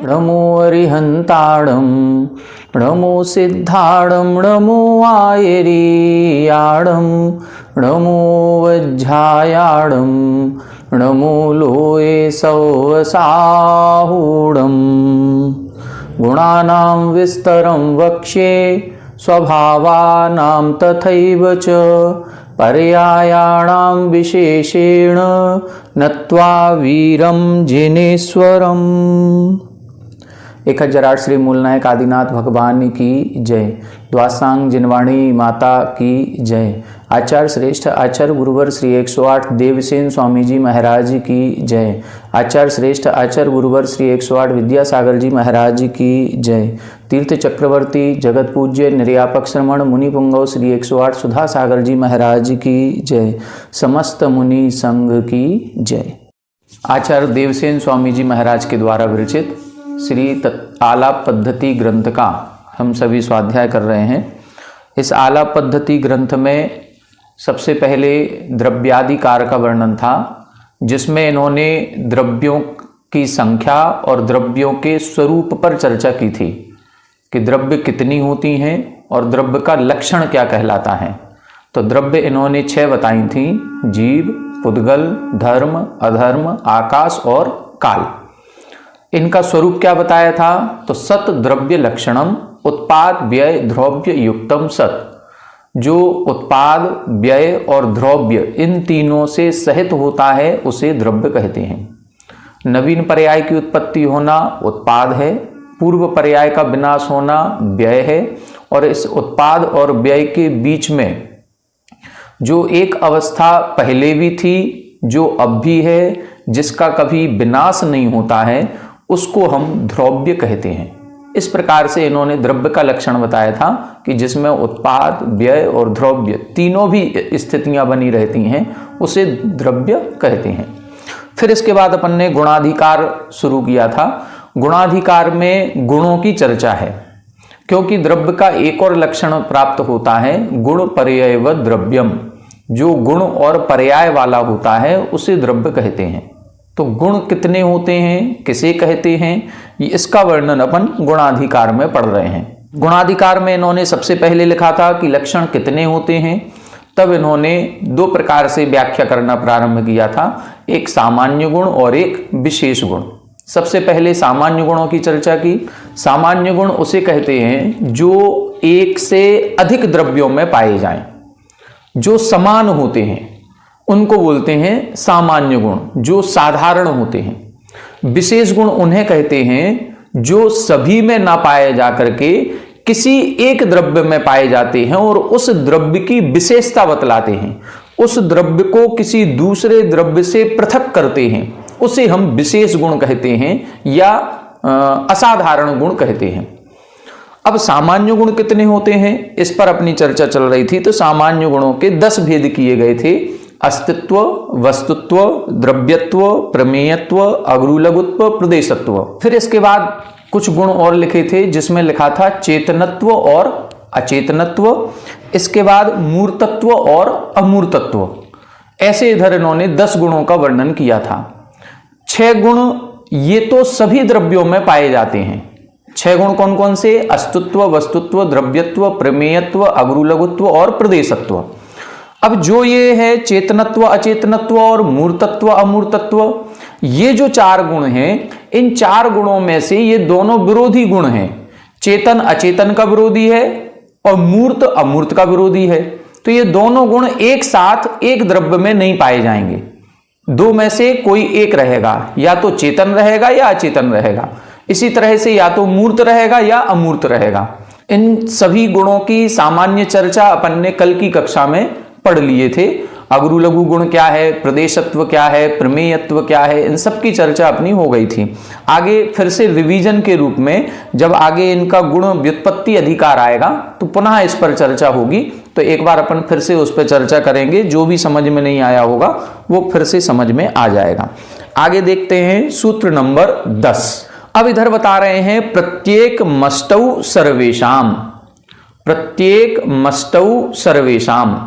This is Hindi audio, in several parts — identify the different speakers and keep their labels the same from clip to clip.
Speaker 1: नमो अरिहंताणं नमो सिद्धाणं नमो आयरीयाणं नमो वज्झायाणं नमो लोये सौवसाहूणं गुणानां विस्तरं वक्ष्ये स्वभावानां तथैव च पर्यायाणां विशेषेण नत्वा वीरं जिनेश्वरम्। 1008 श्री मूलनायक आदिनाथ भगवान की जय। द्वासांग जिनवाणी माता की जय। आचार्य श्रेष्ठ आचार्य गुरुवर श्री 108 देवसेन स्वामी जी महाराज की जय। आचार्य श्रेष्ठ आचार्य गुरुवर श्री 108 विद्यासागर जी महाराज की जय। तीर्थ चक्रवर्ती जगत पूज्य निर्यापक श्रमण मुनि पुंगव श्री 108 सुधा सागर जी महाराज की जय। समस्त मुनि संघ की जय। आचार्य देवसेन स्वामी जी महाराज के द्वारा विरचित श्री आलाप पद्धति ग्रंथ का हम सभी स्वाध्याय कर रहे हैं। इस आलाप पद्धति ग्रंथ में सबसे पहले द्रव्यादिकार का वर्णन था, जिसमें इन्होंने द्रव्यों की संख्या और द्रव्यों के स्वरूप पर चर्चा की थी कि द्रव्य कितनी होती हैं और द्रव्य का लक्षण क्या कहलाता है। तो द्रव्य इन्होंने 6 बताई थी: जीव, पुद्गल, धर्म, अधर्म, आकाश और काल। इनका स्वरूप क्या बताया था? तो सत द्रव्य लक्षणम उत्पाद व्यय द्रव्य युक्तम सत। जो उत्पाद, व्यय और द्रव्य इन तीनों से सहित होता है उसे द्रव्य कहते हैं। नवीन पर्याय की उत्पत्ति होना उत्पाद है, पूर्व पर्याय का विनाश होना व्यय है, और इस उत्पाद और व्यय के बीच में जो एक अवस्था पहले भी थी, जो अब भी है, जिसका कभी विनाश नहीं होता है, उसको हम द्रव्य कहते हैं। इस प्रकार से इन्होंने द्रव्य का लक्षण बताया था कि जिसमें उत्पाद, व्यय और द्रव्य तीनों भी स्थितियां बनी रहती हैं, उसे द्रव्य कहते हैं। फिर इसके बाद अपन ने गुणाधिकार शुरू किया था। गुणाधिकार में गुणों की चर्चा है, क्योंकि द्रव्य का एक और लक्षण प्राप्त होता है गुण पर्याय व द्रव्यम। जो गुण और पर्याय वाला होता है उसे द्रव्य कहते हैं। तो गुण कितने होते हैं, किसे कहते हैं, इसका वर्णन अपन गुणाधिकार में पढ़ रहे हैं। गुणाधिकार में इन्होंने सबसे पहले लिखा था कि लक्षण कितने होते हैं। तब इन्होंने 2 प्रकार से व्याख्या करना प्रारंभ किया था, एक सामान्य गुण और एक विशेष गुण। सबसे पहले सामान्य गुणों की चर्चा की। सामान्य गुण उसे कहते हैं जो एक से अधिक द्रव्यों में पाए जाएं, जो समान होते हैं, उनको बोलते हैं सामान्य गुण, जो साधारण होते हैं। विशेष गुण उन्हें कहते हैं जो सभी में ना पाए जाकर के किसी एक द्रव्य में पाए जाते हैं और उस द्रव्य की विशेषता बतलाते हैं, उस द्रव्य को किसी दूसरे द्रव्य से पृथक करते हैं, उसे हम विशेष गुण कहते हैं या असाधारण गुण कहते हैं। अब सामान्य गुण कितने होते हैं, इस पर अपनी चर्चा चल रही थी। तो सामान्य गुणों के 10 भेद किए गए थे: अस्तित्व, वस्तुत्व, द्रव्यत्व, प्रमेयत्व, अग्रुलघुत्व, प्रदेशत्व। फिर इसके बाद कुछ गुण और लिखे थे, जिसमें लिखा था चेतनत्व और अचेतनत्व। इसके बाद मूर्तत्व और अमूर्तत्व। ऐसे इधर इन्होंने 10 गुणों का वर्णन किया था। 6 गुण ये तो सभी द्रव्यों में पाए जाते हैं। 6 गुण कौन कौन से? अस्तित्व, वस्तुत्व, द्रव्यत्व, प्रमेयत्व, अग्रुलघुत्व और प्रदेशत्व। अब जो ये है चेतनत्व, अचेतनत्व और मूर्तत्व, अमूर्तत्व, ये जो 4 गुण हैं, इन 4 गुणों में से ये दोनों विरोधी गुण हैं। चेतन अचेतन का विरोधी है और मूर्त अमूर्त का विरोधी है। तो ये दोनों गुण एक साथ एक द्रव्य में नहीं पाए जाएंगे। 2 में से कोई एक रहेगा, या तो चेतन रहेगा या अचेतन रहेगा। इसी तरह से या तो मूर्त रहेगा या अमूर्त रहेगा। इन सभी गुणों की सामान्य चर्चा अपन ने कल की कक्षा में पढ़ लिए थे। अगुरु लघु गुण क्या है, प्रदेशत्व क्या है, प्रमेयत्व क्या है, इन सब की चर्चा अपनी हो गई थी। आगे फिर से रिवीजन के रूप में जब आगे इनका गुण व्युत्पत्ति अधिकार आएगा तो पुनः इस पर चर्चा होगी, तो एक बार अपन फिर से उस पर चर्चा करेंगे। जो भी समझ में नहीं आया होगा वो फिर से समझ में आ जाएगा। आगे देखते हैं सूत्र नंबर 10। अब इधर बता रहे हैं प्रत्येक मष्टौ सर्वेशाम, प्रत्येक मष्टौ सर्वेशाम,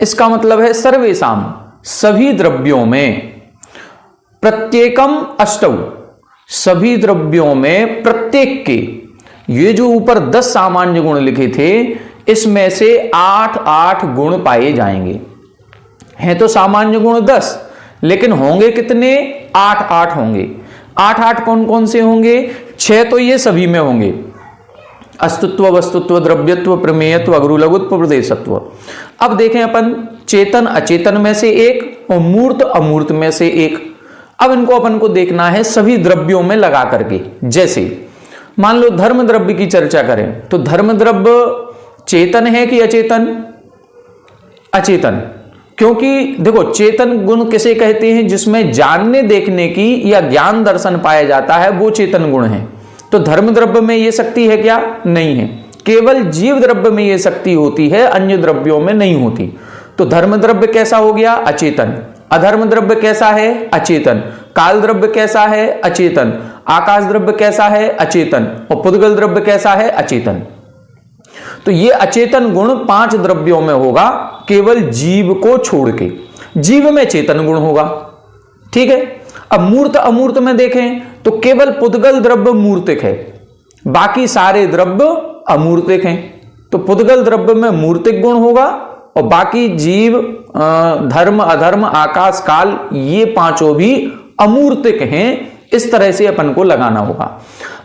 Speaker 1: इसका मतलब है सर्वेशाम, सभी द्रव्यों में, प्रत्येकम अष्टौ, सभी द्रव्यों में प्रत्येक के, ये जो ऊपर 10 सामान्य गुण लिखे थे इसमें से 8-8 गुण पाए जाएंगे। हैं तो सामान्य गुण 10, लेकिन होंगे कितने, 8-8 होंगे। 8-8 कौन कौन से होंगे, 6 तो ये सभी में होंगे, अस्तित्व, वस्तुत्व, द्रव्यत्व, प्रमेयत्व, अगुरु लघुत्व, प्रदेशत्व। अब देखें अपन चेतन अचेतन में से एक और मूर्त अमूर्त में से एक। अब इनको अपन को देखना है सभी द्रव्यों में लगा करके। जैसे मान लो धर्म द्रव्य की चर्चा करें तो धर्म द्रव्य चेतन है कि अचेतन, अचेतन। क्योंकि देखो चेतन गुण किसे कहते हैं, जिसमें जानने देखने की या ज्ञान दर्शन पाया जाता है, वो चेतन गुण है। तो धर्म द्रव्य में ये शक्ति है क्या, नहीं है। केवल जीव द्रव्य में ये शक्ति होती है, अन्य द्रव्यों में नहीं होती। तो धर्म द्रव्य कैसा हो गया, अचेतन। अधर्म द्रव्य कैसा है, अचेतन। काल द्रव्य कैसा है, अचेतन। आकाश द्रव्य कैसा है, अचेतन। और पुद्गल द्रव्य कैसा है, अचेतन। तो ये अचेतन गुण 5 द्रव्यों में होगा, केवल जीव को छोड़ के। जीव में चेतन गुण होगा, ठीक है। अब मूर्त अमूर्त में देखें तो केवल पुद्गल द्रव्य मूर्तिक है, बाकी सारे द्रव्य अमूर्तिक हैं। तो पुद्गल द्रव्य में मूर्तिक गुण होगा और बाकी जीव, धर्म, अधर्म, आकाश, काल, ये 5 भी अमूर्तिक हैं। इस तरह से अपन को लगाना होगा।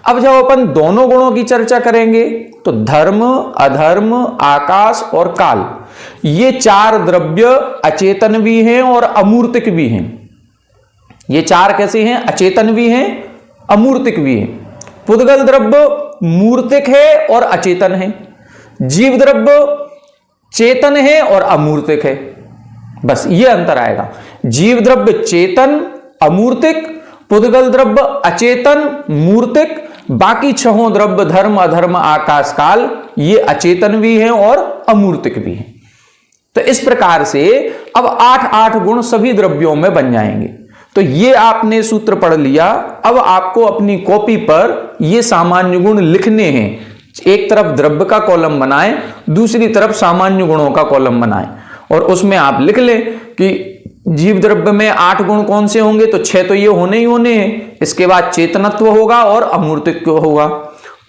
Speaker 1: अब जब अपन दोनों गुणों की चर्चा करेंगे तो धर्म, अधर्म, आकाश और काल, ये 4 द्रव्य अचेतन भी हैं और अमूर्तिक भी हैं। ये 4 कैसे हैं, अचेतन भी हैं, अमूर्तिक भी हैं। पुद्गल द्रव्य मूर्तिक है और अचेतन है, जीव द्रव्य चेतन है और अमूर्तिक है। बस ये अंतर आएगा। जीव द्रव्य चेतन अमूर्तिक, पुद्गल द्रव्य अचेतन मूर्तिक, बाकी 6 द्रव्य धर्म, अधर्म, आकाश, काल, ये अचेतन भी हैं और अमूर्तिक भी हैं। तो इस प्रकार से अब 8-8 गुण सभी द्रव्यों में बन जाएंगे। तो ये आपने सूत्र पढ़ लिया। अब आपको अपनी कॉपी पर ये सामान्य गुण लिखने हैं। एक तरफ द्रव्य का कॉलम बनाएं, दूसरी तरफ सामान्य गुणों का कॉलम बनाएं और उसमें आप लिख लें कि जीव द्रव्य में 8 गुण कौन से होंगे, तो 6 तो ये होने ही होने हैं। इसके बाद चेतनत्व होगा और अमूर्तिक होगा।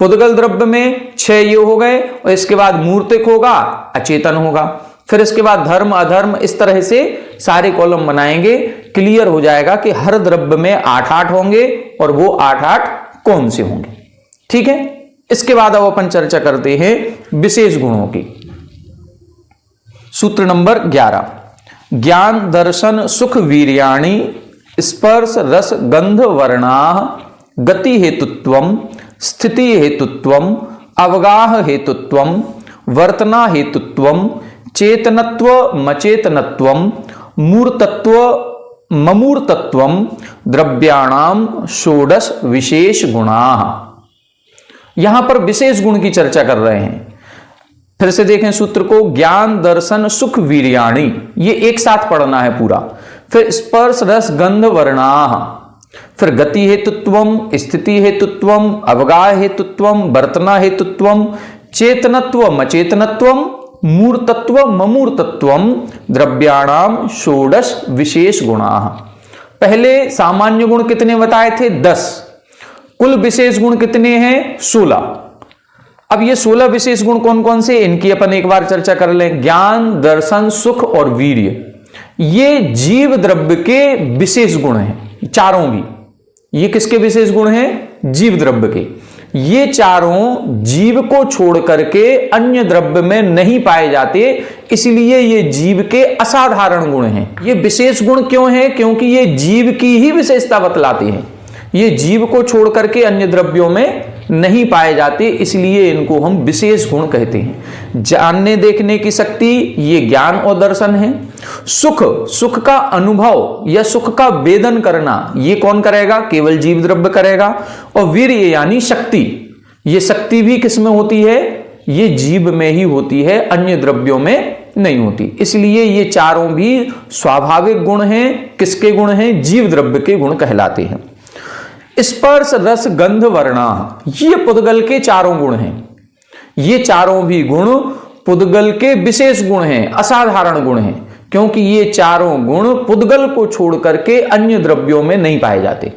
Speaker 1: पुद्गल द्रव्य में 6 ये हो गए और इसके बाद मूर्तिक होगा, अचेतन होगा। फिर इसके बाद धर्म, अधर्म, इस तरह से सारे कॉलम बनाएंगे। क्लियर हो जाएगा कि हर द्रव्य में 8-8 होंगे और वो 8-8 कौन से होंगे, ठीक है। इसके बाद अब अपन चर्चा करते हैं विशेष गुणों की। सूत्र नंबर 11। ज्ञान दर्शन सुख वीर्याणि स्पर्श रस गंध वर्णाः गति हेतुत्वम स्थिति हेतुत्वम अवगाह हेतुत्वम वर्तना हेतुत्वम चेतनत्व मचेतनत्वम मूर्तत्व ममूर्तत्वम द्रव्याणाम षोडश विशेष गुणाः। यहां पर विशेष गुण की चर्चा कर रहे हैं। फिर से देखें सूत्र को, ज्ञान दर्शन सुख वीर्याणि, ये एक साथ पढ़ना है पूरा। फिर स्पर्श रस गंध वर्णाः, फिर गति हेतुत्वम, स्थिति हेतुत्वम, अवगाह हेतुत्वम, वर्तना हेतुत्वम, चेतनत्व मचेतनत्वम, मूर्तत्व ममूर्तत्वम द्रव्याणाम षोडश विशेष गुणाः। पहले सामान्य गुण कितने बताए थे, 10। कुल विशेष गुण कितने हैं, 16। अब ये 16 विशेष गुण कौन कौन से, इनकी अपन एक बार चर्चा कर लें। ज्ञान दर्शन सुख और वीर्य, ये जीव द्रव्य के विशेष गुण हैं चारों भी। ये किसके विशेष गुण हैं, जीव द्रव्य के। ये चारों जीव को छोड़ करके अन्य द्रव्य में नहीं पाए जाते, इसलिए ये जीव के असाधारण गुण हैं। ये विशेष गुण क्यों हैं, क्योंकि ये जीव की ही विशेषता बतलाते हैं। ये जीव को छोड़ करके अन्य द्रव्यों में नहीं पाए जाते, इसलिए इनको हम विशेष गुण कहते हैं। जानने देखने की शक्ति, ये ज्ञान और दर्शन है। सुख, सुख का अनुभव या सुख का वेदन करना, ये कौन करेगा? केवल जीव द्रव्य करेगा। और वीर्य यानी शक्ति, ये शक्ति भी किस में होती है? ये जीव में ही होती है, अन्य द्रव्यों में नहीं होती। इसलिए ये चारों भी स्वाभाविक गुण हैं। किसके गुण हैं? जीव द्रव्य के गुण कहलाते हैं। स्पर्श रस गंध वर्णा, ये पुद्गल के चारों गुण हैं। ये चारों भी गुण पुद्गल के विशेष गुण हैं, असाधारण गुण हैं, क्योंकि ये चारों गुण पुद्गल को छोड़ करके अन्य द्रव्यों में नहीं पाए जाते।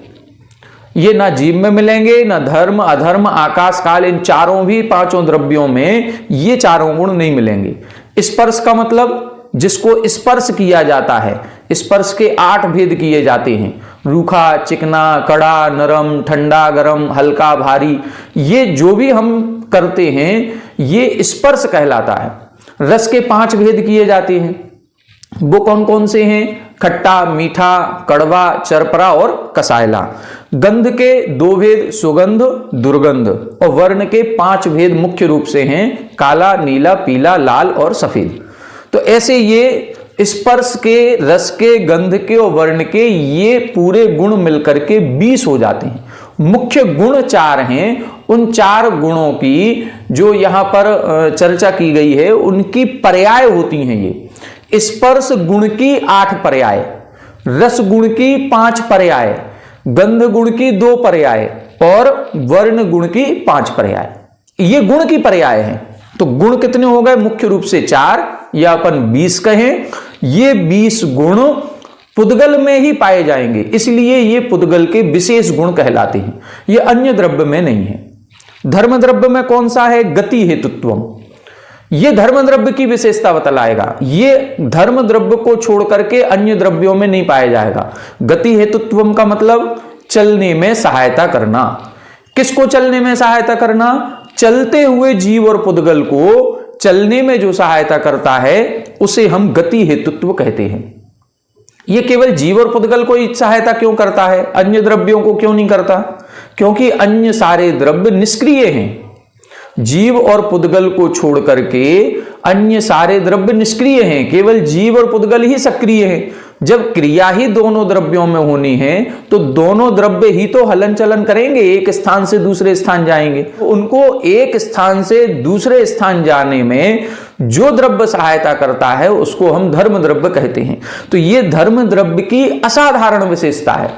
Speaker 1: ये ना जीव में मिलेंगे, ना धर्म अधर्म आकाश काल, इन चारों भी पांचों द्रव्यों में ये चारों गुण नहीं मिलेंगे। स्पर्श का मतलब जिसको स्पर्श किया जाता है। स्पर्श के 8 भेद किए जाते हैं, रूखा चिकना कड़ा नरम ठंडा गरम हल्का भारी, ये जो भी हम करते हैं ये स्पर्श कहलाता है। रस के 5 भेद किए जाते हैं, वो कौन कौन से हैं? खट्टा मीठा कड़वा चरपरा और कसायला। गंध के 2 भेद, सुगंध दुर्गंध। और वर्ण के 5 भेद मुख्य रूप से हैं, काला नीला पीला लाल और सफेद। तो ऐसे ये स्पर्श के रस के गंध के और वर्ण के ये पूरे गुण मिलकर के 20 हो जाते हैं। मुख्य गुण 4 हैं, उन 4 गुणों की जो यहां पर चर्चा की गई है उनकी पर्याय होती हैं। ये स्पर्श गुण की 8 पर्याय, रस गुण की 5 पर्याय, गंध गुण की 2 पर्याय और वर्ण गुण की 5 पर्याय। ये गुण की पर्याय हैं। तो गुण कितने हो गए? मुख्य रूप से 4 या अपन 20 कहें। ये 20 गुण पुद्गल में ही पाए जाएंगे, इसलिए ये पुद्गल के विशेष गुण कहलाते हैं। ये अन्य द्रव्य में नहीं है। धर्म द्रव्य में कौन सा है? गति हेतुत्वम। ये धर्म द्रव्य की विशेषता बतलाएगा। ये धर्म द्रव्य को छोड़ करके अन्य द्रव्यों में नहीं पाया जाएगा। गति हेतुत्वम का मतलब चलने में सहायता करना। किसको चलने में सहायता करना? चलते हुए जीव और पुद्गल को चलने में जो सहायता करता है उसे हम गति हेतुत्व कहते हैं। ये केवल जीव और पुद्गल को ही सहायता क्यों करता है, अन्य द्रव्यों को क्यों नहीं करता? क्योंकि अन्य सारे द्रव्य निष्क्रिय हैं। जीव और पुद्गल को छोड़ करके अन्य सारे द्रव्य निष्क्रिय हैं, केवल जीव और पुद्गल ही सक्रिय हैं। जब क्रिया ही दोनों द्रव्यों में होनी है तो दोनों द्रव्य ही तो हलन चलन करेंगे, एक स्थान से दूसरे स्थान जाएंगे। उनको एक स्थान से दूसरे स्थान जाने में जो द्रव्य सहायता करता है उसको हम धर्म द्रव्य कहते हैं। तो ये धर्म द्रव्य की असाधारण विशेषता है।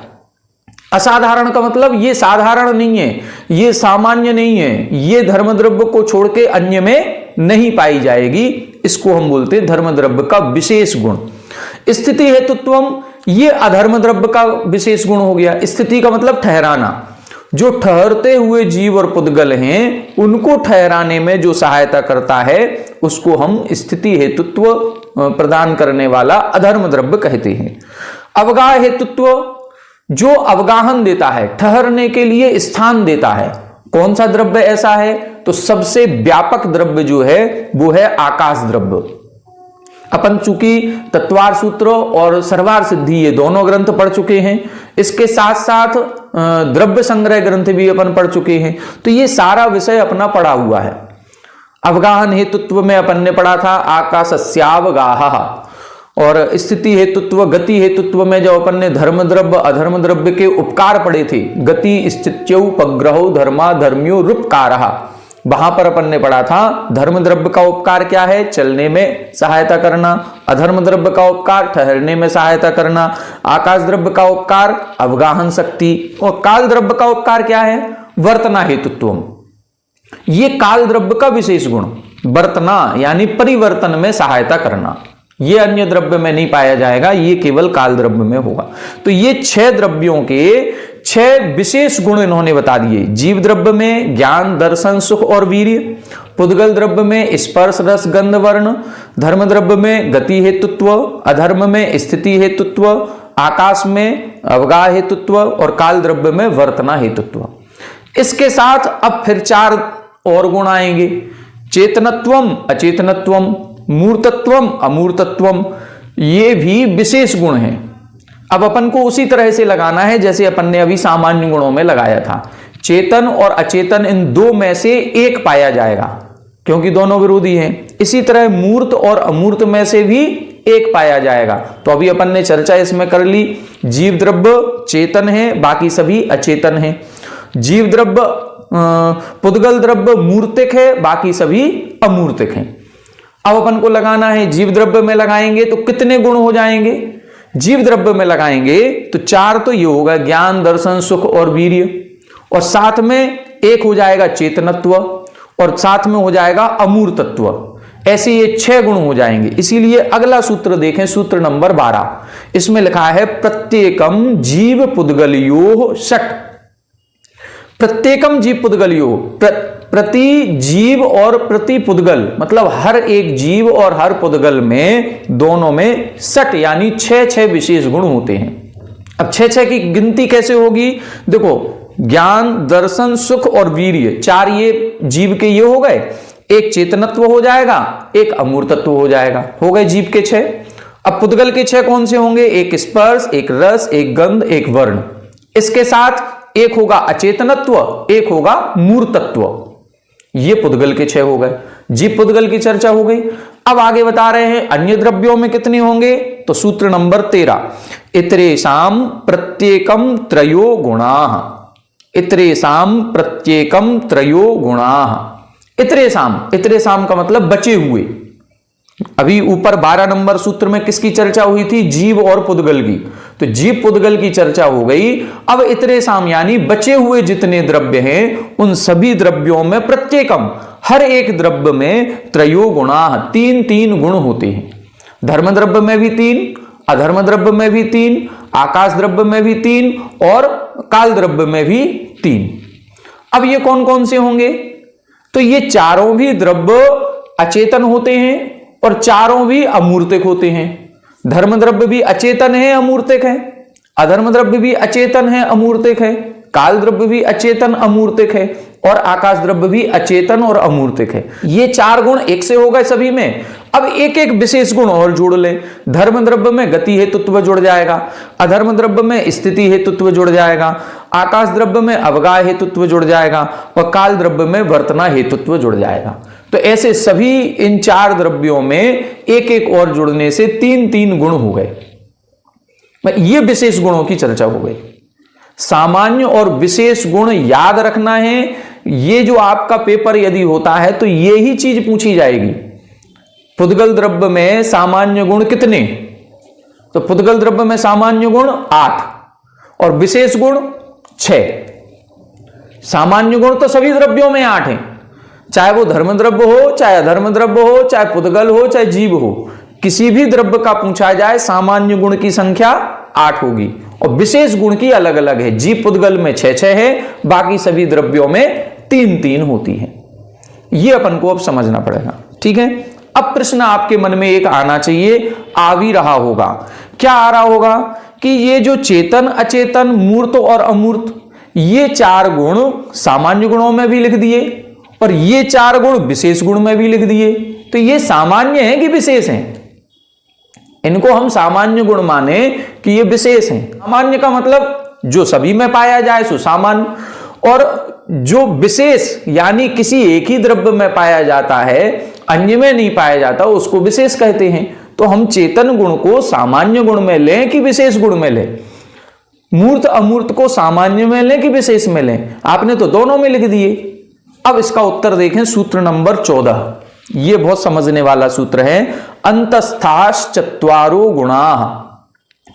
Speaker 1: असाधारण का मतलब ये साधारण नहीं है, ये सामान्य नहीं है, ये धर्म द्रव्य को छोड़ के अन्य में नहीं पाई जाएगी। इसको हम बोलते हैं धर्म द्रव्य का विशेष गुण। स्थिति हेतुत्वम, ये अधर्म द्रव्य का विशेष गुण हो गया। स्थिति का मतलब ठहराना। जो ठहरते हुए जीव और पुद्गल हैं उनको ठहराने में जो सहायता करता है उसको हम स्थिति हेतुत्व प्रदान करने वाला अधर्म द्रव्य कहते हैं। अवगाह हेतुत्व, जो अवगाहन देता है, ठहरने के लिए स्थान देता है। कौन सा द्रव्य ऐसा है? तो सबसे व्यापक द्रव्य जो है वो है आकाश द्रव्य। अपन चूंकि तत्वार सूत्र और सर्वार सिद्धि ये दोनों ग्रंथ पढ़ चुके हैं, इसके साथ साथ द्रव्य संग्रह ग्रंथ भी अपन पढ़ चुके हैं, तो ये सारा विषय अपना पढ़ा हुआ है। अवगाहन हेतुत्व में अपन ने पढ़ा था आकाशस्यावगाह, और स्थिति हेतुत्व गति हेतुत्व में जब अपन ने धर्म द्रव्य अधर्म द्रव्य के उपकार पढ़े थे, गति स्थित्यौ उपग्रहो धर्मा धर्म्यो रूपकारः, वहां पर अपन ने पढ़ा था धर्म द्रव्य का उपकार क्या है? चलने में सहायता करना। अधर्म द्रव्य का उपकार ठहरने में सहायता करना। आकाश द्रव्य का उपकार अवगाहन शक्ति। और काल द्रव्य का उपकार क्या है? वर्तना हेतुत्वम। ये काल द्रव्य का विशेष गुण, वर्तना यानी परिवर्तन में सहायता करना। ये अन्य द्रव्य में नहीं पाया जाएगा, ये केवल काल द्रव्य में होगा। तो ये 6 द्रव्यों के 6 विशेष गुण इन्होंने बता दिए। जीव द्रव्य में ज्ञान दर्शन सुख और वीर्य, पुद्गल द्रव्य में स्पर्श रस गंध वर्ण, धर्म द्रव्य में गति हेतुत्व, अधर्म में स्थिति हेतुत्व, आकाश में अवगाह हेतुत्व और काल द्रव्य में वर्तना हेतुत्व। इसके साथ अब फिर 4 और गुण आएंगे। चेतनत्वम अचेतनत्वम, मूर्तत्वम अमूर्तत्वम, ये भी विशेष गुण हैं। अब अपन को उसी तरह से लगाना है जैसे अपन ने अभी सामान्य गुणों में लगाया था। चेतन और अचेतन इन 2 में से एक पाया जाएगा क्योंकि दोनों विरोधी हैं। इसी तरह मूर्त और अमूर्त में से भी एक पाया जाएगा। तो अभी अपन ने चर्चा इसमें कर ली, जीव द्रव्य चेतन है, बाकी सभी अचेतन है। जीव द्रव्य पुद्गल द्रव्य मूर्तिक है, बाकी सभी अमूर्तिक हैं। अब अपन को लगाना है, जीव द्रव्य में लगाएंगे तो कितने गुण हो जाएंगे? जीव द्रव्य में लगाएंगे तो 4 तो ये होगा, ज्ञान, दर्शन, सुख और वीर्य, और साथ में एक हो जाएगा चेतनत्व, और साथ में हो जाएगा अमूर्तत्व। ऐसे ये 6 गुण हो जाएंगे। इसीलिए अगला सूत्र देखें, सूत्र नंबर 12, इसमें लिखा है प्रत्येकम जीव पुद्गलयोः षट्। प्रत्येकम जीव पुद्गलयोः, प्रति जीव और प्रति पुद्गल, मतलब हर एक जीव और हर पुद्गल में, दोनों में षट् यानी 6 विशेष गुण होते हैं। अब 6 की गिनती कैसे होगी? देखो, ज्ञान, दर्शन, सुख और वीर्य, 4 ये जीव के ये हो गए, एक चेतनत्व हो जाएगा, एक अमूर्तत्व हो जाएगा, हो गए जीव के 6। अब पुद्गल के 6 कौन से होंगे? एक स्पर्श, एक रस, एक गंध, एक वर्ण। इसके साथ एक होगा अचेतनत्व, एक होगा मूर्तत्व। ये पुद्गल के 6 हो गए। जीव पुद्गल की चर्चा हो गई। अब आगे बता रहे हैं अन्य द्रव्यों में कितने होंगे, तो सूत्र नंबर 13, इतरेषां प्रत्येकम त्रयो गुणाः। इतरेषां प्रत्येकम त्रयो गुणाः। इतरेषां का मतलब बचे हुए। अभी ऊपर 12 नंबर सूत्र में किसकी चर्चा हुई थी? जीव और पुद्गल की। तो जीव पुद्गल की चर्चा हो गई। अब इतरेषां यानी बचे हुए जितने द्रव्य हैं, उन सभी द्रव्यों में प्रत्येकम, हर एक द्रव्य में त्रयो गुणाः, 3 गुण होते हैं। धर्म द्रव्य में भी 3, अधर्म द्रव्य में भी 3, आकाश द्रव्य में भी 3 और काल द्रव्य में भी 3। अब ये कौन कौन से होंगे? तो ये चारों भी द्रव्य अचेतन होते हैं और चारों भी अमूर्तिक होते हैं। धर्म द्रव्य भी अचेतन है, अमूर्तिक है। अधर्म द्रव्य भी अचेतन है, अमूर्तिक है। काल द्रव्य भी अचेतन अमूर्तिक है और आकाश द्रव्य भी अचेतन और अमूर्तिक है। ये 4 गुण एक से हो गए सभी में। अब एक एक विशेष गुण और जोड़ ले। धर्म द्रव्य में गति हेतुत्व जुड़ जाएगा, अधर्म द्रव्य में स्थिति हेतुत्व जुड़ जाएगा, आकाश द्रव्य में अवगाह हेतुत्व जुड़ जाएगा और काल द्रव्य में वर्तना हेतुत्व जुड़ जाएगा। तो ऐसे सभी इन 4 द्रव्यों में एक एक और जुड़ने से 3 गुण हो गए। ये विशेष गुणों की चर्चा हो गई। सामान्य और विशेष गुण याद रखना है। ये जो आपका पेपर यदि होता है तो ये ही चीज पूछी जाएगी। पुद्गल द्रव्य में सामान्य गुण कितने? तो पुद्गल द्रव्य में सामान्य गुण 8 और विशेष गुण 6। सामान्य गुण तो सभी द्रव्यों में 8 हैं, चाहे वो धर्म द्रव्य हो, चाहे अधर्म द्रव्य हो, चाहे पुद्गल हो, चाहे जीव हो। किसी भी द्रव्य का पूछा जाए, सामान्य गुण की संख्या 8 होगी और विशेष गुण की अलग अलग है। जीव पुद्गल में 6 है, बाकी सभी द्रव्यों में 3 होती है। ये अपन को अब समझना पड़ेगा, ठीक है। अब प्रश्न आपके मन में एक आना चाहिए, आ भी रहा होगा। क्या आ रहा होगा कि ये जो चेतन, अचेतन, मूर्त और अमूर्त, ये 4 गुण सामान्य गुणों में भी लिख दिए और ये 4 गुण विशेष गुण में भी लिख दिए। तो ये सामान्य है कि विशेष हैं? इनको हम सामान्य गुण माने कि ये विशेष हैं। सामान्य का मतलब जो सभी में पाया जाए सो सामान्य, और जो विशेष यानी किसी एक ही द्रव्य में पाया जाता है, अन्य में नहीं पाया जाता, उसको विशेष कहते हैं। तो हम चेतन गुण को सामान्य गुण में लें कि विशेष गुण में लें? मूर्त अमूर्त को सामान्य में लें कि विशेष में लें? आपने तो दोनों में लिख दिए। अब इसका उत्तर देखें, सूत्र नंबर 14। ये बहुत समझने वाला सूत्र है। अंतस्थाश्चत्वारो गुणाः।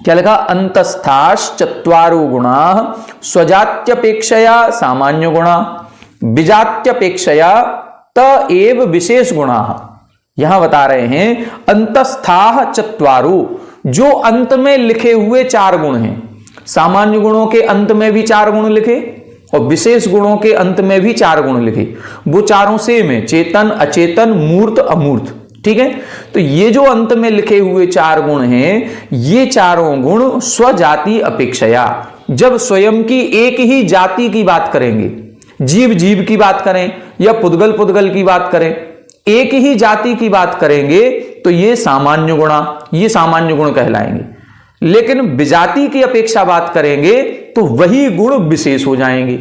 Speaker 1: क्या लिखा? अंतस्थाश्चत्वारो गुणाः स्वजात्यपेक्षया सामान्य गुणा, विजात्यपेक्षया त एव विशेष गुणाः। यहां बता रहे हैं अंतस्थाः चत्वारो, जो अंत में लिखे हुए 4 गुण हैं। सामान्य गुणों के अंत में भी 4 गुण लिखे और विशेष गुणों के अंत में भी 4 गुण लिखे। वो चारों सेम है, चेतन, अचेतन, मूर्त, अमूर्त, ठीक है। तो ये जो अंत में लिखे हुए 4 गुण हैं, ये चारों गुण स्वजाति अपेक्षया, जब स्वयं की एक ही जाति की बात करेंगे, जीव जीव की बात करें या पुद्गल पुद्गल की बात करें, एक ही जाति की बात करेंगे तो ये सामान्य गुणा, ये सामान्य गुण कहलाएंगे। लेकिन विजाति की अपेक्षा बात करेंगे तो वही गुण विशेष हो जाएंगे।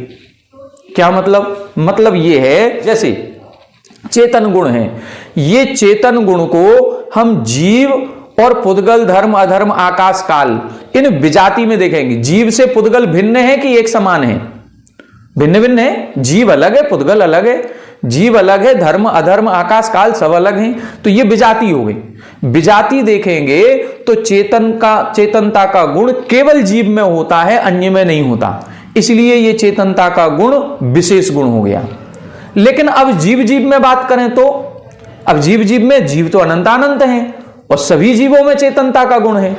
Speaker 1: क्या मतलब? मतलब ये है जैसे चेतन गुण है, ये चेतन गुण को हम जीव और पुद्गल, धर्म, अधर्म, आकाश, काल, इन विजाति में देखेंगे जीव से पुद्गल भिन्न है कि एक समान है? भिन्न भिन्न है। जीव अलग है, पुद्गल अलग है। जीव अलग है, धर्म, अधर्म, आकाश, काल सब अलग हैं। तो ये विजाति हो गई। विजाति देखेंगे तो चेतनता का गुण केवल जीव में होता है, अन्य में नहीं होता, इसलिए ये चेतनता का गुण विशेष गुण हो गया। लेकिन अब जीव जीव में बात करें तो अब जीव जीव में जीव तो अनंतानंत हैं और सभी जीवों में चेतनता का गुण है।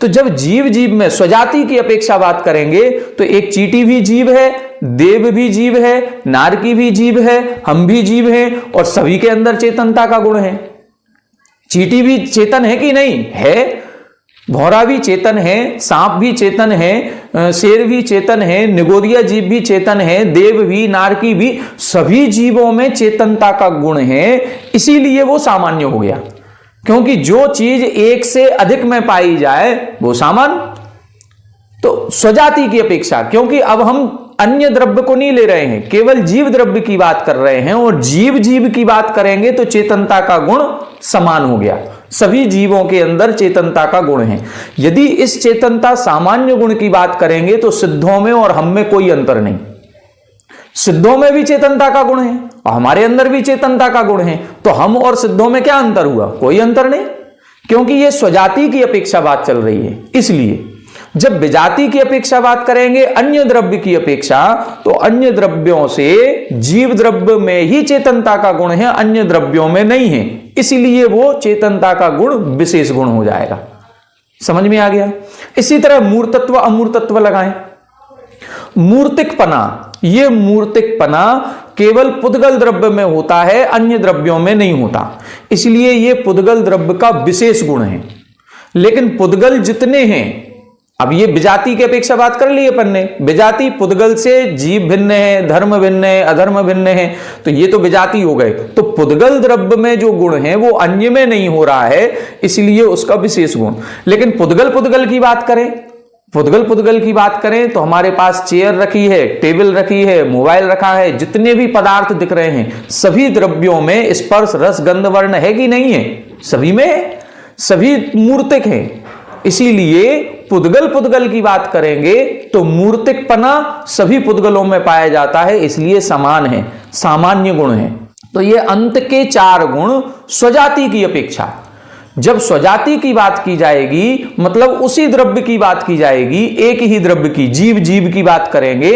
Speaker 1: तो जब जीव जीव में स्वजाति की अपेक्षा बात करेंगे तो एक चींटी भी जीव है, देव भी जीव है, नारकी भी जीव है, हम भी जीव हैं और सभी के अंदर चेतनता का गुण है। चींटी भी चेतन है कि नहीं है? भौरा भी चेतन है, सांप भी चेतन है, शेर भी चेतन है, निगोदिया जीव भी चेतन है, देव भी, नारकी भी, सभी जीवों में चेतनता का गुण है। इसीलिए वो सामान्य हो गया, क्योंकि जो चीज एक से अधिक में पाई जाए वो सामान्य। तो स्वजाति की अपेक्षा, क्योंकि अब हम अन्य द्रव्य को नहीं ले रहे हैं, केवल जीव द्रव्य की बात कर रहे हैं और जीव जीव की बात करेंगे तो चेतनता का गुण समान हो गया। सभी जीवों के अंदर चेतनता का गुण है। यदि इस चेतनता सामान्य गुण की बात करेंगे तो सिद्धों में और हम में कोई अंतर नहीं। सिद्धों में भी चेतनता का गुण है और हमारे अंदर भी चेतनता का गुण है। तो हम और सिद्धों में क्या अंतर हुआ? कोई अंतर नहीं, क्योंकि ये स्वजाति की अपेक्षा बात चल रही है। इसलिए जब विजाति की अपेक्षा बात करेंगे, अन्य द्रव्य की अपेक्षा, तो अन्य द्रव्यों से जीव द्रव्य में ही चेतनता का गुण है, अन्य द्रव्यों में नहीं है। इसलिए वो चेतनता का गुण विशेष गुण हो जाएगा। समझ में आ गया? इसी तरह मूर्तत्व अमूर्तत्व लगाएं। मूर्तिकपना, ये मूर्तिकपना केवल पुद्गल द्रव्य में होता है, अन्य द्रव्यों में नहीं होता, इसलिए ये पुद्गल द्रव्य का विशेष गुण है। लेकिन पुद्गल जितने हैं, अब ये विजाति की अपेक्षा बात कर ली अपन ने, विजाति पुद्गल से जीव भिन्न है, धर्म भिन्न है, अधर्म भिन्न है, तो ये तो विजाति हो गए। तो पुद्गल द्रव्य में जो गुण है वो अन्य में नहीं हो रहा है, इसलिए उसका विशेष गुण। लेकिन पुद्गल की बात करें, पुद्गल की बात करें तो हमारे पास चेयर रखी है, टेबल रखी है, मोबाइल रखा है, जितने भी पदार्थ दिख रहे हैं सभी द्रव्यों में स्पर्श, रस, गंध, वर्ण है कि नहीं है? सभी में, सभी मूर्तिक हैं। इसीलिए पुद्गल की बात करेंगे तो मूर्तिकपना सभी पुद्गलों में पाया जाता है, इसलिए समान है, सामान्य गुण है। तो ये अंत के 4 गुण स्वजाति की अपेक्षा। जब स्वजाति की बात की जाएगी, मतलब उसी द्रव्य की बात की जाएगी, एक ही द्रव्य की, जीव जीव की बात करेंगे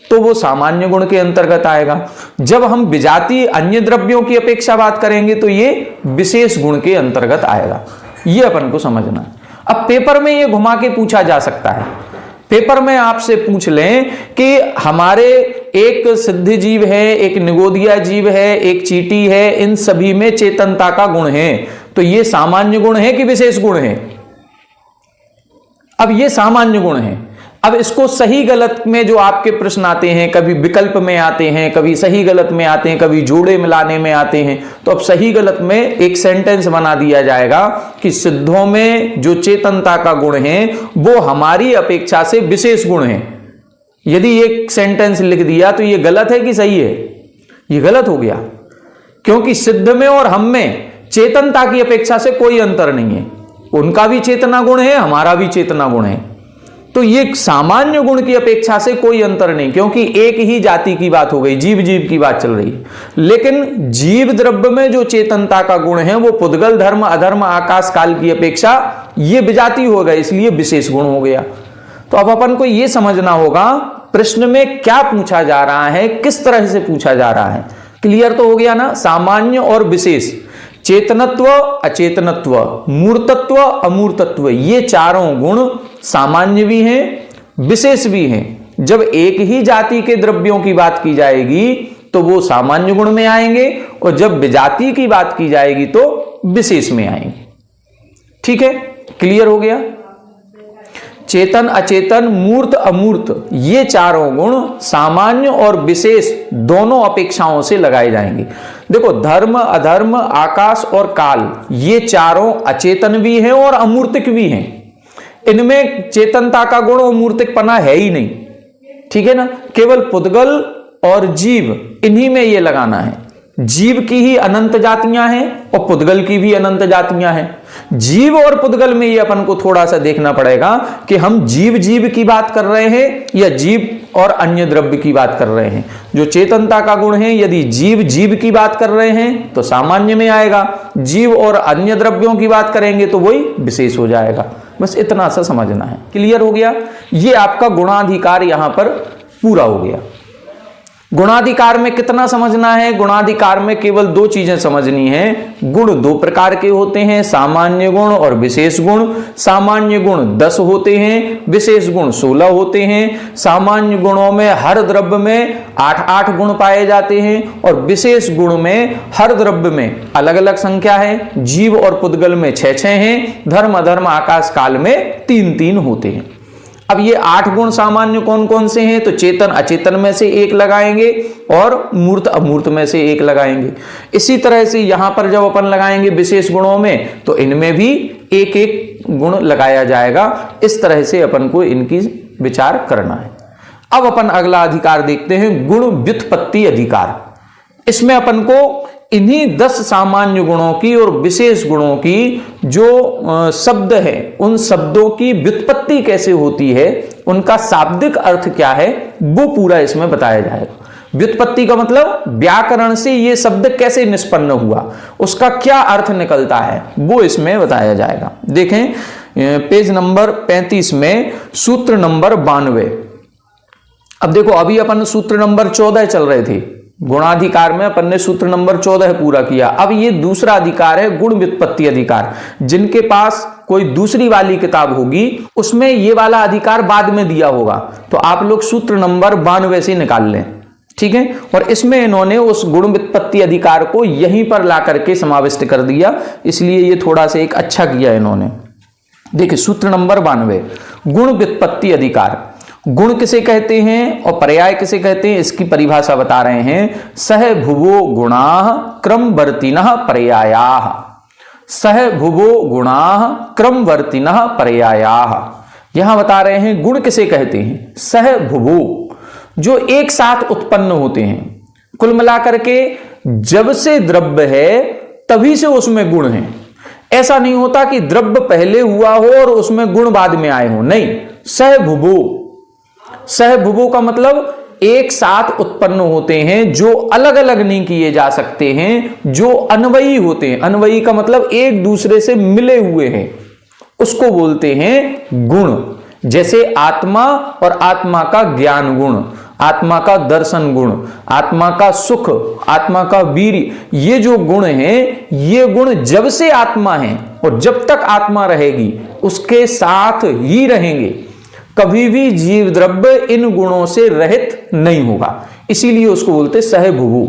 Speaker 1: तो वो सामान्य गुण के अंतर्गत आएगा। जब हम विजाति अन्य द्रव्यों की अपेक्षा बात करेंगे तो ये विशेष गुण के अंतर्गत आएगा। ये अपन को समझना है। अब पेपर में ये घुमा के पूछा जा सकता है। पेपर में आपसे पूछ लें कि हमारे एक सिद्ध जीव है, एक निगोदिया जीव है, एक चींटी है, इन सभी में चेतनता का गुण है, तो ये सामान्य गुण है कि विशेष गुण है? अब ये सामान्य गुण है। अब इसको सही गलत में जो आपके प्रश्न आते हैं, कभी विकल्प में आते हैं, कभी सही गलत में आते हैं, कभी जोड़े मिलाने में आते हैं, तो अब सही गलत में एक सेंटेंस बना दिया जाएगा कि सिद्धों में जो चेतनता का गुण है वो हमारी अपेक्षा से विशेष गुण है। यदि एक सेंटेंस लिख दिया तो ये गलत है कि सही है? ये गलत हो गया, क्योंकि सिद्ध में और हम में चेतनता की अपेक्षा से कोई अंतर नहीं है। उनका भी चेतना गुण है, हमारा भी चेतना गुण है। तो ये सामान्य गुण की अपेक्षा से कोई अंतर नहीं, क्योंकि एक ही जाति की बात हो गई, जीव जीव की बात चल रही है। लेकिन जीव द्रव्य में जो चेतनता का गुण है वो पुद्गल, धर्म, अधर्म, आकाश, काल की अपेक्षा ये विजाति हो गया, इसलिए विशेष गुण हो गया। तो अब अपन को ये समझना होगा प्रश्न में क्या पूछा जा रहा है, किस तरह से पूछा जा रहा है। क्लियर तो हो गया ना? सामान्य और विशेष, चेतनत्व, अचेतनत्व, मूर्तत्व, अमूर्तत्व, ये चारों गुण सामान्य भी हैं, विशेष भी हैं। जब एक ही जाति के द्रव्यों की बात की जाएगी तो वो सामान्य गुण में आएंगे, और जब विजाति की बात की जाएगी तो विशेष में आएंगे। ठीक है, क्लियर हो गया? चेतन, अचेतन, मूर्त, अमूर्त, ये चारों गुण सामान्य और विशेष दोनों अपेक्षाओं से लगाए जाएंगे। देखो, धर्म, अधर्म, आकाश और काल, ये चारों अचेतन भी हैं और अमूर्तिक भी हैं। इनमें चेतनता का गुण और मूर्तिकपना है ही नहीं। ठीक है ना? केवल पुद्गल और जीव, इन्हीं में ये लगाना है। जीव की ही अनंत जातियां हैं और पुद्गल की भी अनंत जातियां हैं। जीव और पुद्गल में ये अपन को थोड़ा सा देखना पड़ेगा कि हम जीव जीव की बात कर रहे हैं या जीव और अन्य द्रव्य की बात कर रहे हैं। जो चेतनता का गुण है, यदि जीव जीव की बात कर रहे हैं तो सामान्य में आएगा, जीव और अन्य द्रव्यों की बात करेंगे तो वही विशेष हो जाएगा। बस इतना सा समझना है। क्लियर हो गया? ये आपका गुणाधिकार यहां पर पूरा हो गया। गुणाधिकार में कितना समझना है? गुणाधिकार में केवल दो चीजें समझनी है। गुण दो प्रकार के होते हैं, सामान्य गुण और विशेष गुण। सामान्य गुण 10 होते हैं, विशेष गुण 16 होते हैं। सामान्य गुणों में हर द्रव्य में 8-8 गुण पाए जाते हैं और विशेष गुण में हर द्रव्य में अलग अलग संख्या है। जीव और पुद्गल में 6-6 हैं, धर्म अधर्म आकाश काल में 3-3 होते हैं। अब ये 8 गुण सामान्य कौन कौन से हैं? तो चेतन अचेतन में से 1 लगाएंगे और मूर्त अमूर्त में से 1 लगाएंगे। इसी तरह से यहां पर जब अपन लगाएंगे विशेष गुणों में तो इनमें भी 1-1 गुण लगाया जाएगा। इस तरह से अपन को इनकी विचार करना है। अब अपन अगला अधिकार देखते हैं, गुण व्युत्पत्ति अधिकार। इसमें अपन को इन्हीं 10 सामान्य गुणों की और विशेष गुणों की जो शब्द है, उन शब्दों की व्युत्पत्ति कैसे होती है, उनका शाब्दिक अर्थ क्या है, वो पूरा इसमें बताया जाएगा। व्युत्पत्ति का मतलब व्याकरण से ये शब्द कैसे निष्पन्न हुआ, उसका क्या अर्थ निकलता है, वो इसमें बताया जाएगा। देखें पेज नंबर 35 में सूत्र नंबर 92। अब देखो अभी अपन सूत्र नंबर 14 चल रहे थे। गुणाधिकार में अपन ने सूत्र नंबर 14 पूरा किया। अब ये दूसरा अधिकार है गुण व्युत्पत्ति अधिकार। जिनके पास कोई दूसरी वाली किताब होगी उसमें ये वाला अधिकार बाद में दिया होगा, तो आप लोग सूत्र नंबर 92 से निकाल लें, ठीक है। और इसमें इन्होंने उस गुण व्युत्पत्ति अधिकार को यहीं पर ला करके समाविष्ट कर दिया, इसलिए ये थोड़ा सा एक अच्छा किया इन्होंने। देखिए सूत्र नंबर 92, गुण व्युत्पत्ति अधिकार। गुण किसे कहते हैं और पर्याय किसे कहते हैं, इसकी परिभाषा बता रहे हैं। सह भुवो गुणाः क्रमवर्तिनः पर्यायाः। सह भुवो गुणाः क्रमवर्तिनः पर्यायाः। यहां बता रहे हैं गुण किसे कहते हैं। सह भुवो, जो एक साथ उत्पन्न होते हैं। कुल मिलाकर के जब से द्रव्य है तभी से उसमें गुण है। ऐसा नहीं होता कि द्रव्य पहले हुआ हो और उसमें गुण बाद में आए हो, नहीं। सह भुवो, सह भुवो का मतलब एक साथ उत्पन्न होते हैं, जो अलग अलग नहीं किए जा सकते हैं, जो अन्वयी होते हैं। अन्वयी का मतलब एक दूसरे से मिले हुए हैं, उसको बोलते हैं गुण। जैसे आत्मा और आत्मा का ज्ञान गुण, आत्मा का दर्शन गुण, आत्मा का सुख, आत्मा का वीर, ये जो गुण हैं, ये गुण जब से आत्मा है और जब तक आत्मा रहेगी उसके साथ ही रहेंगे। कभी भी जीव द्रव्य इन गुणों से रहित नहीं होगा, इसीलिए उसको बोलते सहभुवु।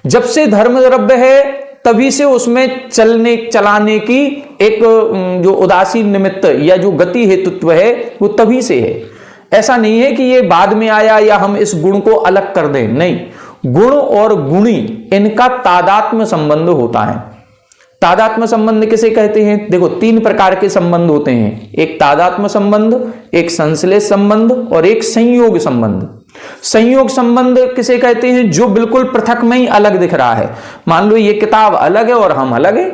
Speaker 1: जब से धर्म द्रव्य है तभी से उसमें चलाने की एक जो उदासीन निमित्त या जो गति हेतुत्व है वो तभी से है। ऐसा नहीं है कि ये बाद में आया या हम इस गुण को अलग कर दें, नहीं। गुण और गुणी इनका तादात्म्य संबंध होता है। तादात्म्य संबंध किसे कहते हैं? देखो 3 प्रकार के संबंध होते हैं, एक तादात्म्य संबंध, एक संश्लेष संबंध और एक संयोग संबंध। संयोग संबंध किसे कहते हैं? जो बिल्कुल पृथक में ही अलग दिख रहा है। मान लो ये किताब अलग है और हम अलग है,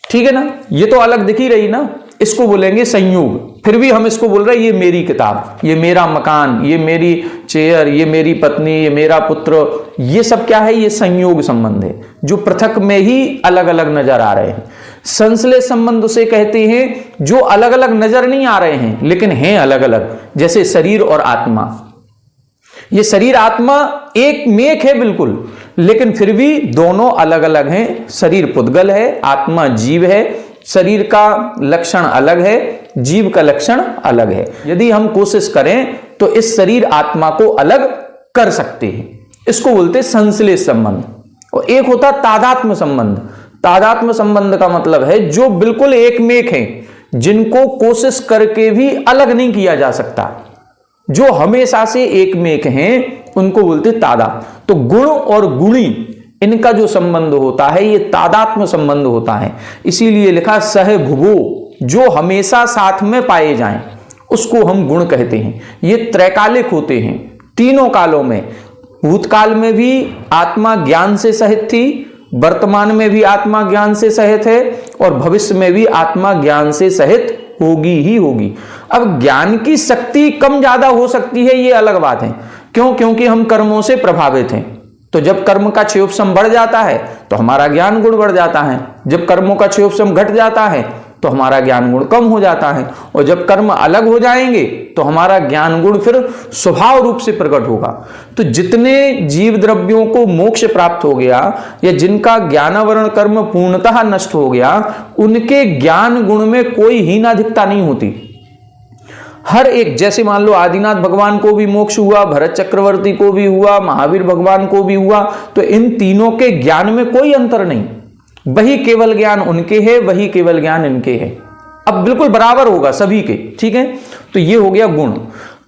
Speaker 1: ठीक है ना, ये तो अलग दिख ही रही ना, इसको बोलेंगे संयोग। फिर भी हम इसको बोल रहे हैं ये मेरी किताब, ये मेरा मकान, ये मेरी चेयर, ये मेरी पत्नी, ये मेरा पुत्र, ये सब क्या है? ये संयोग संबंध है, जो पृथक में ही अलग अलग नजर आ रहे हैं। संश्लेष संबंध उसे कहते हैं जो अलग अलग नजर नहीं आ रहे हैं लेकिन हैं अलग अलग, जैसे शरीर और आत्मा। ये शरीर आत्मा एक मेक है बिल्कुल, लेकिन फिर भी दोनों अलग अलग हैं। शरीर पुद्गल है, आत्मा जीव है। शरीर का लक्षण अलग है, जीव का लक्षण अलग है। यदि हम कोशिश करें तो इस शरीर आत्मा को अलग कर सकते हैं, इसको बोलते हैं संश्लेष संबंध। और एक होता तादात्म्य संबंध। तादात्म्य संबंध का मतलब है जो बिल्कुल एक मेक है, जिनको कोशिश करके भी अलग नहीं किया जा सकता, जो हमेशा से एक मेक हैं, उनको बोलते तादा। तो गुण और गुणी इनका जो संबंध होता है ये तादात्म्य संबंध होता है, इसीलिए लिखा सहभुवो, जो हमेशा साथ में पाए जाएं उसको हम गुण कहते हैं। ये त्रैकालिक होते हैं, तीनों कालों में भूतकाल में भी आत्मा ज्ञान से सहित थी, वर्तमान में भी आत्मा ज्ञान से सहित है और भविष्य में भी आत्मा ज्ञान से सहित होगी ही होगी। अब ज्ञान की शक्ति कम ज्यादा हो सकती है, ये अलग बात है। क्यों? क्योंकि हम कर्मों से प्रभावित हैं। तो जब कर्म का क्षयोपशम बढ़ जाता है तो हमारा ज्ञान गुण बढ़ जाता है, जब कर्मों का क्षयोपशम घट जाता है तो हमारा ज्ञान गुण कम हो जाता है, और जब कर्म अलग हो जाएंगे तो हमारा ज्ञान गुण फिर स्वभाव रूप से प्रकट होगा। तो जितने जीव द्रव्यों को मोक्ष प्राप्त हो गया या जिनका ज्ञानावरण कर्म पूर्णतः नष्ट हो गया, उनके ज्ञान गुण में कोई हीनाधिकता नहीं होती। हर एक, जैसे मान लो आदिनाथ भगवान को भी मोक्ष हुआ, भरत चक्रवर्ती को भी हुआ, महावीर भगवान को भी हुआ, तो इन तीनों के ज्ञान में कोई अंतर नहीं। वही केवल ज्ञान उनके है, वही केवल ज्ञान इनके है। अब बिल्कुल बराबर होगा सभी के, ठीक है। तो ये हो गया गुण।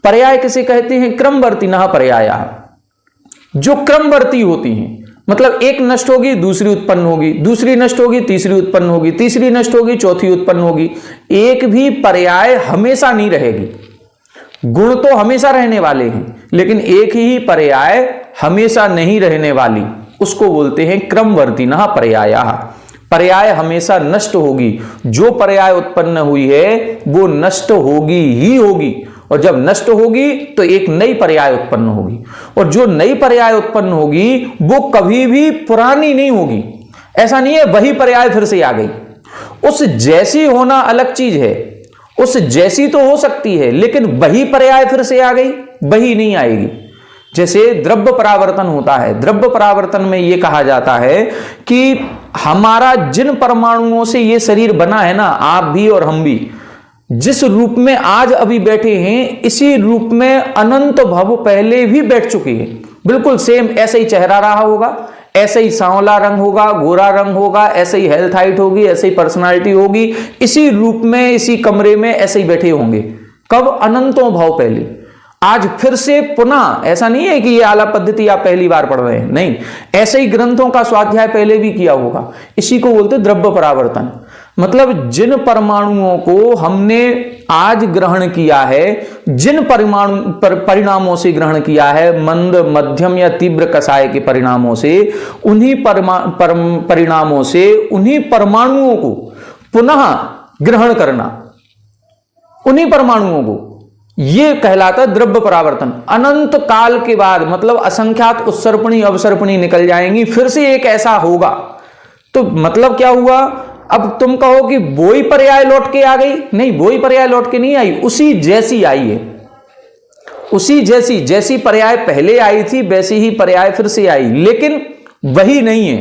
Speaker 1: पर्याय किसे कहते हैं? क्रमवर्तिनः पर्यायः। जो क्रमवर्ती होती हैं, मतलब एक नष्ट होगी दूसरी उत्पन्न होगी, दूसरी नष्ट होगी तीसरी उत्पन्न होगी, तीसरी नष्ट होगी चौथी उत्पन्न होगी। एक भी पर्याय हमेशा नहीं रहेगी। गुण तो हमेशा रहने वाले हैं, लेकिन एक ही पर्याय हमेशा नहीं रहने वाली, उसको बोलते हैं क्रमवर्तिनः पर्यायः। पर्याय हमेशा नष्ट होगी। जो पर्याय उत्पन्न हुई है वो नष्ट होगी ही होगी, और जब नष्ट होगी तो एक नई पर्याय उत्पन्न होगी, और जो नई पर्याय उत्पन्न होगी वो कभी भी पुरानी नहीं होगी। ऐसा नहीं है वही पर्याय फिर से आ गई। उस जैसी होना अलग चीज है, उस जैसी तो हो सकती है, लेकिन वही पर्याय फिर से आ गई, वही नहीं आएगी। जैसे द्रव्य परावर्तन होता है, द्रव्य परावर्तन में यह कहा जाता है कि हमारा जिन परमाणुओं से ये शरीर बना है ना, आप भी और हम भी, जिस रूप में आज अभी बैठे हैं, इसी रूप में अनंत भव पहले भी बैठ चुके हैं। बिल्कुल सेम ऐसे ही चेहरा रहा होगा, ऐसे ही सांवला रंग होगा, गोरा रंग होगा, ऐसे ही हेल्थ हाइट होगी, ऐसे ही पर्सनालिटी होगी, इसी रूप में इसी कमरे में ऐसे ही बैठे होंगे। कब? अनंतों भाव पहले। आज फिर से पुनः, ऐसा नहीं है कि ये आला पद्धति आप पहली बार पढ़ रहे हैं, नहीं, ऐसे ही ग्रंथों का स्वाध्याय पहले भी किया होगा। इसी को बोलते द्रव्य परावर्तन। मतलब जिन परमाणुओं को हमने आज ग्रहण किया है, जिन परिणामों से ग्रहण किया है, मंद मध्यम या तीव्र कषाय के परिणामों से, उन्हीं परिणामों से उन्हीं परमाणुओं को पुनः ग्रहण करना, उन्हीं परमाणुओं को, ये कहलाता द्रव्य परावर्तन। अनंत काल के बाद, मतलब असंख्यात उत्सर्पणी अवसर्पणी निकल जाएंगी, फिर से एक ऐसा होगा। तो मतलब क्या हुआ? अब तुम कहो कि वो ही पर्याय लौट के आ गई, नहीं, वो ही पर्याय लौट के नहीं आई, उसी जैसी आई है। उसी जैसी पर्याय पहले आई थी वैसी ही पर्याय फिर से आई, लेकिन वही नहीं है,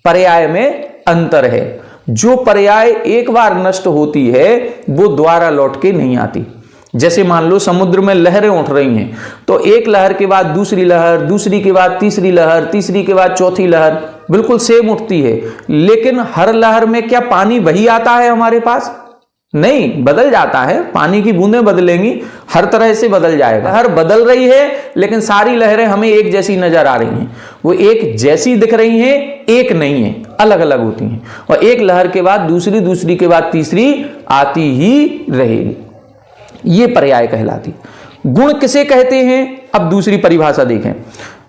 Speaker 1: पर्याय में अंतर है। जो पर्याय एक बार नष्ट होती है वो दोबारा लौट के नहीं आती। जैसे मान लो समुद्र में लहरें उठ रही हैं, तो एक लहर के बाद दूसरी लहर, दूसरी के बाद तीसरी लहर, तीसरी के बाद चौथी लहर, बिल्कुल सेम उठती है, लेकिन हर लहर में क्या पानी वही आता है हमारे पास? नहीं, बदल जाता है। पानी की बूंदें बदलेंगी, हर तरह से बदल जाएगा। लहर बदल रही है, लेकिन सारी लहरें हमें एक जैसी नजर आ रही हैं। वो एक जैसी दिख रही हैं, एक नहीं है, अलग अलग होती हैं, और एक लहर के बाद दूसरी, दूसरी के बाद तीसरी आती ही रहेगी। ये पर्याय कहलाती। गुण किसे कहते हैं? अब दूसरी परिभाषा देखें,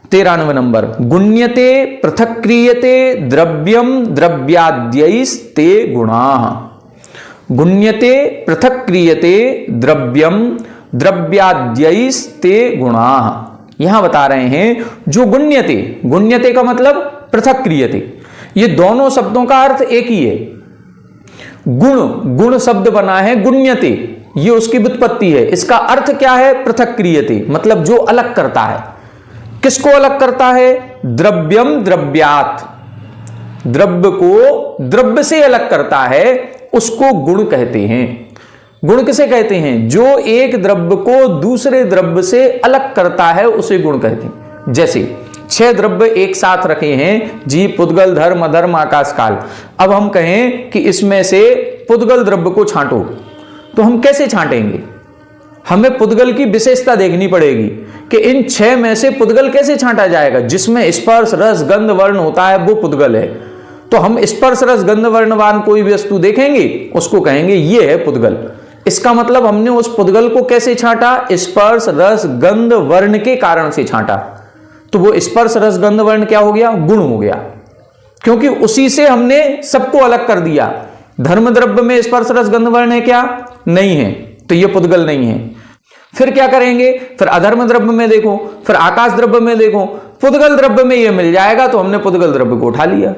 Speaker 1: 93 नंबर। गुण्यते पृथक क्रियते द्रव्यम द्रव्याद्यैस्ते गुणाः। गुण्यते पृथक क्रियते द्रव्यम द्रव्याद्यैस्ते गुणाः। यहां बता रहे हैं जो गुण्यते, गुण्यते का मतलब पृथक क्रियते, ये दोनों शब्दों का अर्थ एक ही है। गुण शब्द बना है गुण्यते, ये उसकी व्युत्पत्ति है। इसका अर्थ क्या है? पृथक क्रियते, मतलब जो अलग करता है। किसको अलग करता है? द्रव्यम द्रव्यात्, द्रव्य को द्रव्य से अलग करता है, उसको गुण कहते हैं। गुण किसे कहते हैं? जो एक द्रव्य को दूसरे द्रव्य से अलग करता है उसे गुण कहते हैं। जैसे 6 द्रव्य एक साथ रखे हैं, जीव पुद्गल धर्म अधर्म आकाश काल। अब हम कहें कि इसमें से पुद्गल द्रव्य को छांटो, तो हम कैसे छांटेंगे? हमें पुद्गल की विशेषता देखनी पड़ेगी कि इन 6 में से पुद्गल कैसे छांटा जाएगा। जिसमें स्पर्श रस गंध वर्ण होता है वो पुद्गल है, तो हम स्पर्श रस गंध वर्णवान कोई भी वस्तु देखेंगे उसको कहेंगे ये है पुद्गल। इसका मतलब हमने उस पुद्गल को कैसे छांटा? स्पर्श रस गंध वर्ण के कारण से छांटा। तो वो स्पर्श रस गंध वर्ण क्या हो गया? गुण हो गया, क्योंकि उसी से हमने सबको अलग कर दिया। धर्म द्रव्य में स्पर्श रस गंध वर्ण है क्या? नहीं है, तो ये पुद्गल नहीं है। फिर क्या करेंगे? फिर अधर्म द्रव्य में देखो, फिर आकाश द्रव्य में देखो, पुद्गल द्रव्य में ये मिल जाएगा, तो हमने पुद्गल द्रव्य को उठा लिया।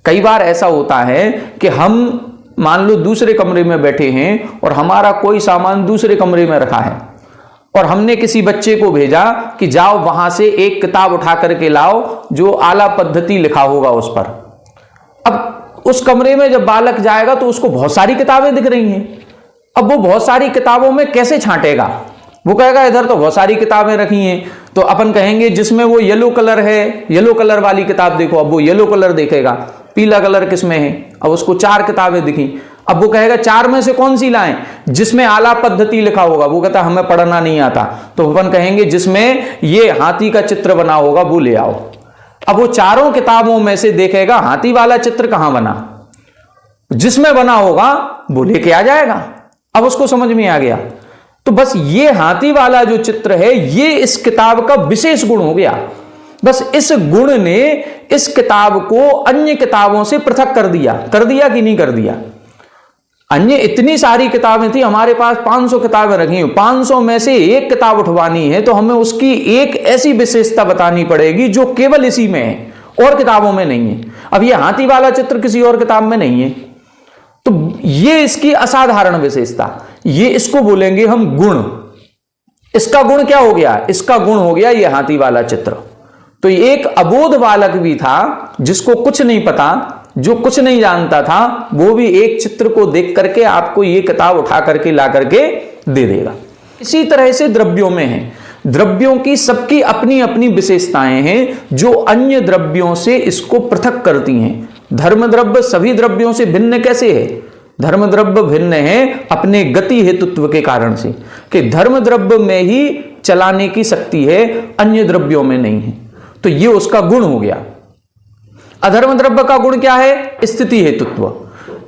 Speaker 1: कई बार ऐसा होता है कि हम मान लो दूसरे कमरे में बैठे हैं और हमारा कोई सामान दूसरे कमरे में रखा है, और हमने किसी बच्चे को भेजा कि जाओ वहां से एक किताब उठा करके लाओ जो आला पद्धति लिखा होगा उस पर। अब उस कमरे में जब बालक जाएगा तो उसको बहुत सारी किताबें दिख रही हैं। अब वो बहुत सारी किताबों में कैसे छांटेगा? वो कहेगा इधर तो बहुत सारी किताबें रखी हैं। तो अपन कहेंगे जिसमें वो येलो कलर है, येलो कलर वाली किताब देखो। अब वो येलो कलर देखेगा, पीला कलर किसमें है? अब उसको 4 किताबें दिखी। अब वो कहेगा 4 में से कौन सी लाएं? जिसमें आला पद्धति लिखा होगा। वो कहता हमें पढ़ना नहीं आता, तो अपन कहेंगे जिसमें ये हाथी का चित्र बना होगा वो ले आओ। अब वो चारों किताबों में से देखेगा हाथी वाला चित्र कहां बना, जिसमें बना होगा वो लेके आ जाएगा। अब उसको समझ में आ गया। तो बस ये हाथी वाला जो चित्र है ये इस किताब का विशेष गुण हो गया। बस इस गुण ने इस किताब को अन्य किताबों से पृथक कर दिया कि नहीं कर दिया? अन्य इतनी सारी किताबें थी, हमारे पास 500 किताबें रखी हैं, 500 में से एक किताब उठवानी है तो हमें उसकी एक ऐसी विशेषता बतानी पड़ेगी जो केवल इसी में है और किताबों में नहीं है। अब ये हाथी वाला चित्र किसी और किताब में नहीं है, तो ये इसकी असाधारण विशेषता, ये इसको बोलेंगे हम गुण। इसका गुण क्या हो गया? इसका गुण हो गया ये हाथी वाला चित्र। तो एक अबोध बालक भी था जिसको कुछ नहीं पता, जो कुछ नहीं जानता था, वो भी एक चित्र को देख करके आपको ये किताब उठा करके ला करके दे देगा। इसी तरह से द्रव्यों में है, द्रव्यों की सबकी अपनी अपनी विशेषताएं हैं जो अन्य द्रव्यों से इसको पृथक करती हैं। धर्म द्रव्य सभी द्रव्यों से भिन्न कैसे है? धर्म द्रव्य भिन्न है अपने गति हेतुत्व के कारण से, कि धर्म द्रव्य में ही चलाने की शक्ति है, अन्य द्रव्यों में नहीं है। तो ये उसका गुण हो गया। अधर्म द्रव्य का गुण क्या है? स्थिति हेतुत्व।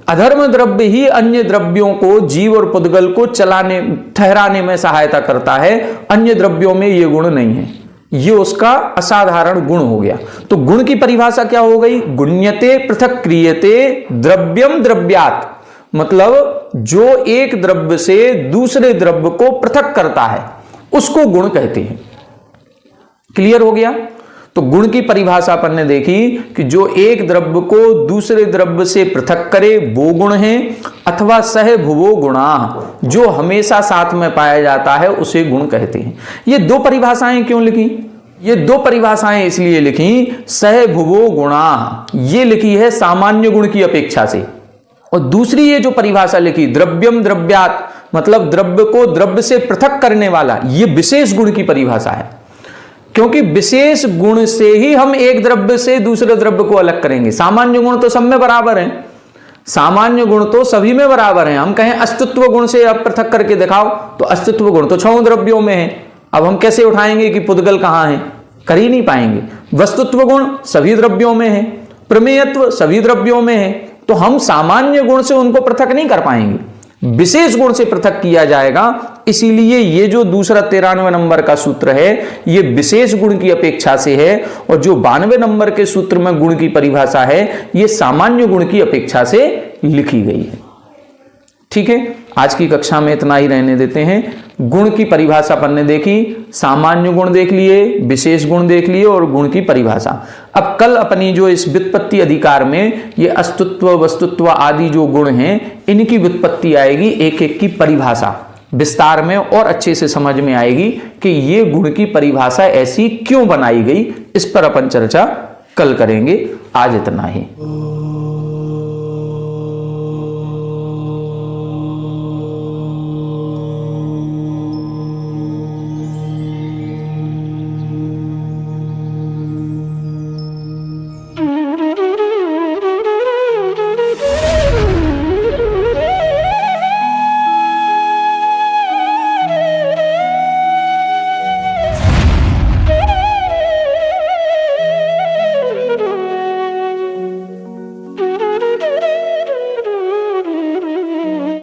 Speaker 1: अधर्म द्रव्य ही अन्य द्रव्यों को, जीव और पुद्गल को चलाने ठहराने में सहायता करता है, अन्य द्रव्यों में ये गुण नहीं है। ये उसका असाधारण गुण हो गया। तो गुण की परिभाषा क्या हो गई? गुण्यते पृथक क्रियते द्रव्यम द्रव्यात्, मतलब जो एक द्रव्य से दूसरे द्रव्य को पृथक करता है उसको गुण कहते हैं। क्लियर हो गया? तो गुण की परिभाषा अपन ने देखी कि जो एक द्रव्य को दूसरे द्रव्य से पृथक करे वो गुण है, अथवा सह भुवो गुणा, जो हमेशा साथ में पाया जाता है उसे गुण कहते हैं। ये 2 परिभाषाएं क्यों लिखी? ये 2 परिभाषाएं इसलिए लिखी, सह भुवो गुणा ये लिखी है सामान्य गुण की अपेक्षा से, और दूसरी ये जो परिभाषा लिखी द्रव्यम द्रव्यात्, मतलब द्रव्य को द्रव्य से पृथक करने वाला, ये विशेष गुण की परिभाषा है। क्योंकि विशेष गुण से ही हम एक द्रव्य से दूसरे द्रव्य को अलग करेंगे। सामान्य गुण तो सब में बराबर हैं, सामान्य गुण तो सभी में बराबर हैं। हम कहें अस्तित्व गुण से अब पृथक करके दिखाओ, तो अस्तित्व गुण तो 6 द्रव्यों में है। अब हम कैसे उठाएंगे कि पुद्गल कहां है? कर ही नहीं पाएंगे। वस्तुत्व गुण सभी द्रव्यों में है, प्रमेयत्व सभी द्रव्यों में है, तो हम सामान्य गुण से उनको पृथक नहीं कर पाएंगे, विशेष गुण से पृथक किया जाएगा। इसीलिए ये जो दूसरा 93 नंबर का सूत्र है ये विशेष गुण की अपेक्षा से है, और जो 92 नंबर के सूत्र में गुण की परिभाषा है ये सामान्य गुण की अपेक्षा से लिखी गई है। ठीक है, आज की कक्षा में इतना ही रहने देते हैं। गुण की परिभाषा अपन ने देखी, सामान्य गुण देख लिए, विशेष गुण देख लिए और गुण की परिभाषा। अब कल अपनी जो इस व्युत्पत्ति अधिकार में ये अस्तित्व वस्तुत्व आदि जो गुण हैं इनकी व्युत्पत्ति आएगी, एक एक की परिभाषा विस्तार में और अच्छे से समझ में आएगी कि ये गुण की परिभाषा ऐसी क्यों बनाई गई। इस पर अपन चर्चा कल करेंगे। आज इतना ही।